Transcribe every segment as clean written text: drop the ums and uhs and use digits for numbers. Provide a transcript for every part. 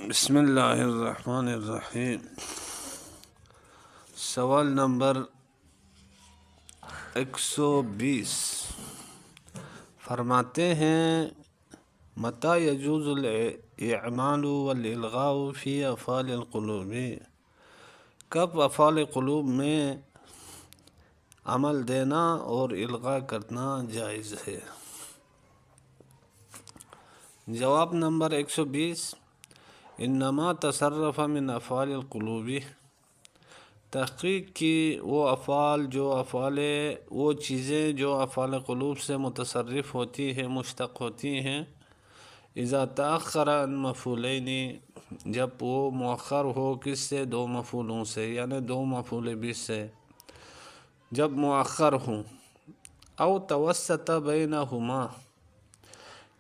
بسم اللہ الرحمن الرحیم۔ سوال نمبر 120 فرماتے ہیں متى يجوز الاعمال والالغاء فی افعال القلوب، کب افعال قلوب میں عمل دینا اور الغاء کرنا جائز ہے؟ جواب نمبر 120 انما تصرف من افعال القلوب، تحقیق کی وہ چیزیں جو افعال قلوب سے متصرف ہوتی ہیں، مشتق ہوتی ہیں، اذا تأخر عن مفعولین، جب وہ مؤخر ہو کس سے؟ دو مفعولوں سے، یعنی دو مفعول بھی سے جب مؤخر ہوں، او توسط بینہما،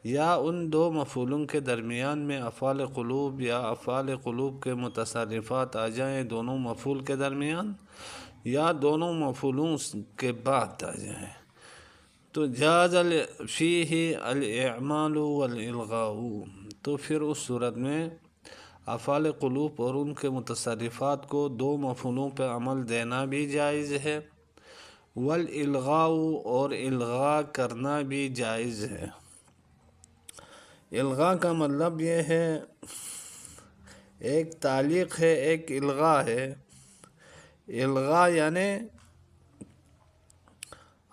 یا ان دو مفعولوں کے درمیان میں افعال قلوب یا افعال قلوب کے متصرفات آ جائیں، دونوں مفعول کے درمیان یا دونوں مفعولوں کے بعد آ جائیں، تو جاز فیہ الاعمال والالغاء، تو پھر اس صورت میں افعال قلوب اور ان کے متصرفات کو دو مفعولوں پہ عمل دینا بھی جائز ہے، والالغاء، اور الغاء کرنا بھی جائز ہے۔ الغاء کا مطلب یہ ہے، ایک تعلیق ہے، ایک الغاء ہے۔ الغاء یعنی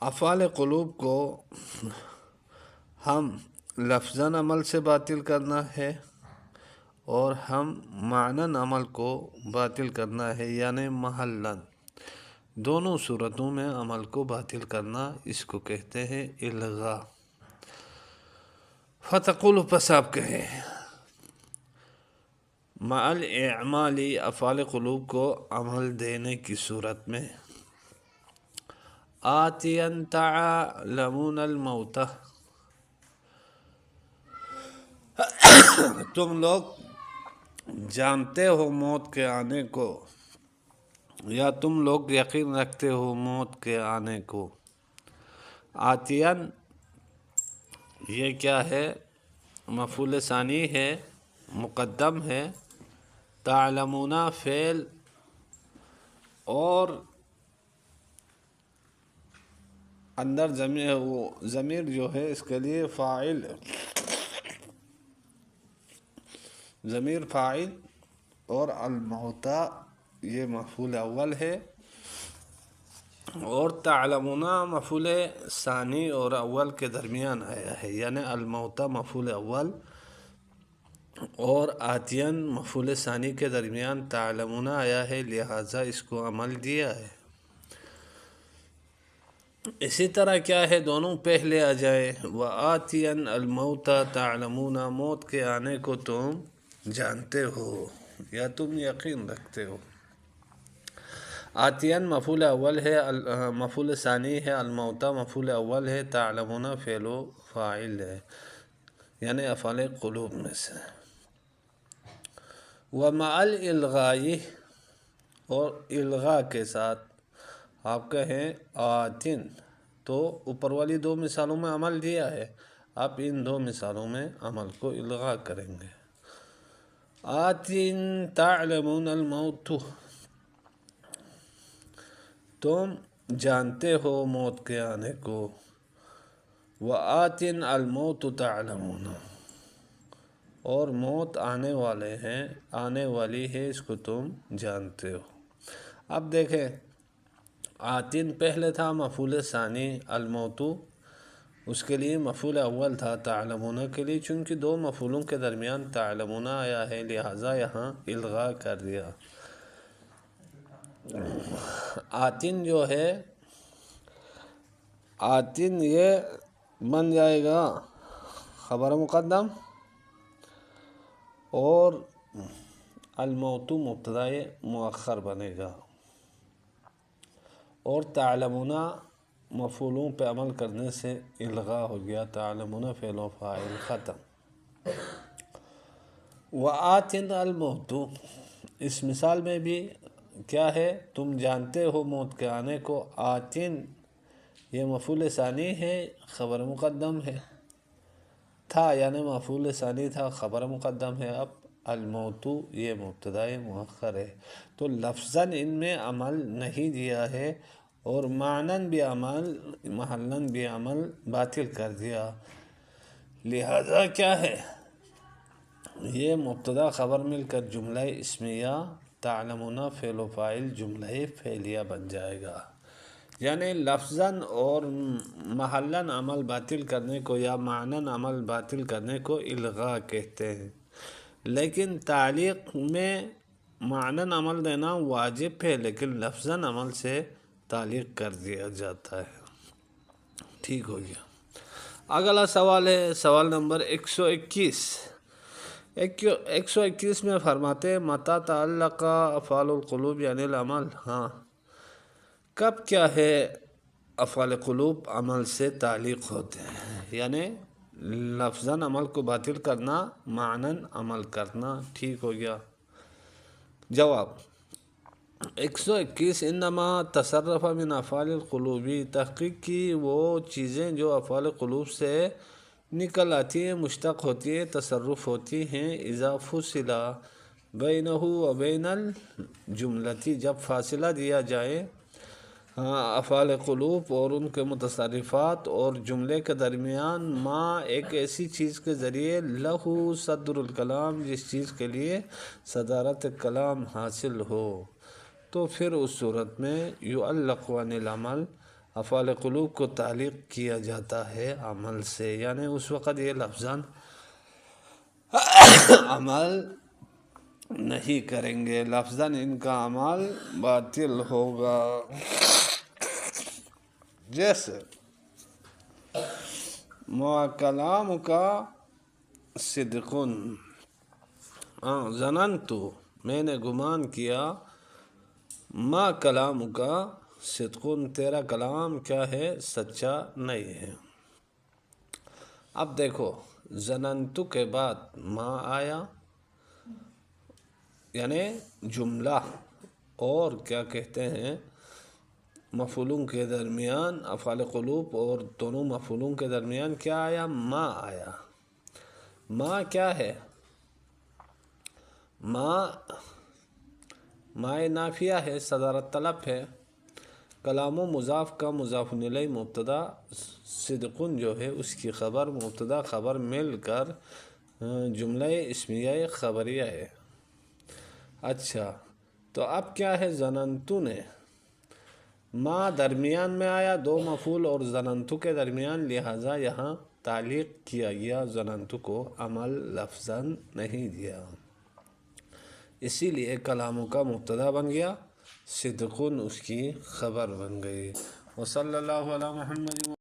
افعال قلوب کو ہم لفظاً عمل سے باطل کرنا ہے اور ہم معناً عمل کو باطل کرنا ہے، یعنی محلاً، دونوں صورتوں میں عمل کو باطل کرنا، اس کو کہتے ہیں الغاء۔ فتقول، پس آپ کہیں، مع الاعمال، افعال قلوب کو عمل دینے کی صورت میں، آتیا تعلمون الموت، تم لوگ جانتے ہو موت کے آنے کو، یا تم لوگ یقین رکھتے ہو موت کے آنے کو۔ آتین یہ کیا ہے؟ مفعول ثانی ہے، مقدم ہے، تعلمون فعل، اور اندر ضمیر جو ہے اس کے لیے فاعل، ضمیر فاعل، اور الموتا یہ مفعول اول ہے، اور تعلمون مفعول ثانی اور اول کے درمیان آیا ہے، یعنی الموتا مفعول اول اور آتین مفعول ثانی کے درمیان تعلمون آیا ہے، لہٰذا اس کو عمل دیا ہے۔ اسی طرح کیا ہے، دونوں پہلے آ جائے، وآتین الموت تعلمون، موت کے آنے کو تم جانتے ہو یا تم یقین رکھتے ہو۔ آتین مفعول اول ہے، مفعول ثانی ہے، الموت مفعول اول ہے، تعلمون فعل و فاعل ہے، یعنی افعال قلوب میں سے۔ ومع الالغاء، اور الغاء کے ساتھ آپ کہیں آتن، تو اوپر والی دو مثالوں میں عمل دیا ہے، آپ ان دو مثالوں میں عمل کو الغاء کریں گے۔ آتن تعلمون الموت، تم جانتے ہو موت کے آنے کو، وآتن الموت تعلمون، اور موت آنے والے ہیں، آنے والی ہے، اس کو تم جانتے ہو۔ اب دیکھیں، آتن پہلے تھا مفعول ثانی، الموت اس کے لیے مفعول اول تھا تعلمون کے لیے، چونکہ دو مفعولوں کے درمیان تعلمون آیا ہے، لہٰذا یہاں الغاء کر دیا۔ آتن جو ہے، آتن یہ بن جائے گا خبر مقدم، اور الموت مبتدا مؤخر بنے گا، اور تعلمون مفعولوں پہ عمل کرنے سے الغاء ہو گیا، تعلمون فعل و فاعل ختم۔ وآتن الموت، اس مثال میں بھی کیا ہے، تم جانتے ہو موت کے آنے کو، آتن یہ مفعول ثانی ہے، خبر مقدم ہے، تھا یعنی مفعول ثانی تھا، خبر مقدم ہے۔ اب الموت یہ مبتدا مؤخر ہے، تو لفظاً ان میں عمل نہیں دیا ہے اور معنن بھی عمل محلاً بھی عمل باطل کر دیا، لہذا کیا ہے یہ مبتدا خبر مل کر جملہ اسمیہ تعلمون فعل و فاعل جملہ فعلیہ بن جائے گا۔ یعنی لفظاً اور محلاً عمل باطل کرنے کو یا معناً عمل باطل کرنے کو الغاء کہتے ہیں، لیکن تعلیق میں معناً عمل دینا واجب ہے لیکن لفظاً عمل سے تعلیق کر دیا جاتا ہے۔ ٹھیک ہو گیا۔ اگلا سوال ہے سوال نمبر 121۔ 121 میں فرماتے ہیں متى تعلق افعال القلوب یعنی العمل، ہاں کب کیا ہے افعال قلوب عمل سے تعلیق ہوتے ہیں، یعنی لفظاً عمل کو باطل کرنا، معناً عمل کرنا۔ ٹھیک ہو گیا۔ جواب 121 انما تصرف من افعال القلوب، تحقیق کی وہ چیزیں جو افعال قلوب سے نکل آتی ہیں، مشتق ہوتی ہیں، تصرف ہوتی ہیں، اذا فصل بینہ و بین الجملتی، جب فاصلہ دیا جائے افعال قلوب اور ان کے متصرفات اور جملے کے درمیان، ما ایک ایسی چیز کے ذریعے لہو صدر الکلام جس چیز کے لیے صدارت کلام حاصل ہو، تو پھر اس صورت میں یعلق عن العمل افعال قلوب کو تعلیق کیا جاتا ہے عمل سے، یعنی اس وقت یہ لفظاً عمل نہیں کریں گے، لفظاً ان کا عمل باطل ہوگا۔ جیسے ما کلام کا صدقن، ظننت میں نے گمان کیا، ما کلام کا صدقن تیرا کلام کیا ہے سچا نہیں ہے۔ اب دیکھو ظننت کے بعد ما آیا، یعنی جملہ اور کیا کہتے ہیں مفعولوں کے درمیان افعال قلوب اور دونوں مفعولوں کے درمیان کیا آیا، ما آیا۔ ما کیا ہے، ما نافیہ ہے، صدارت طلب ہے، کلام و مضاف کا مضاف الیہ مبتدا، صدقن جو ہے اس کی خبر، مبتدا خبر مل کر جملہ اسمیہ خبریہ ہے۔ اچھا تو اب کیا ہے، ظننتو نے ما درمیان میں آیا، دو مفعول اور ظننتو کے درمیان، لہٰذا یہاں تعلیق کیا گیا، ظننتو کو عمل لفظاً نہیں دیا، اسی لیے کلاموں کا مبتدا بن گیا، صدقن اس کی خبر بن گئی۔ وصلی اللہ علی محمد۔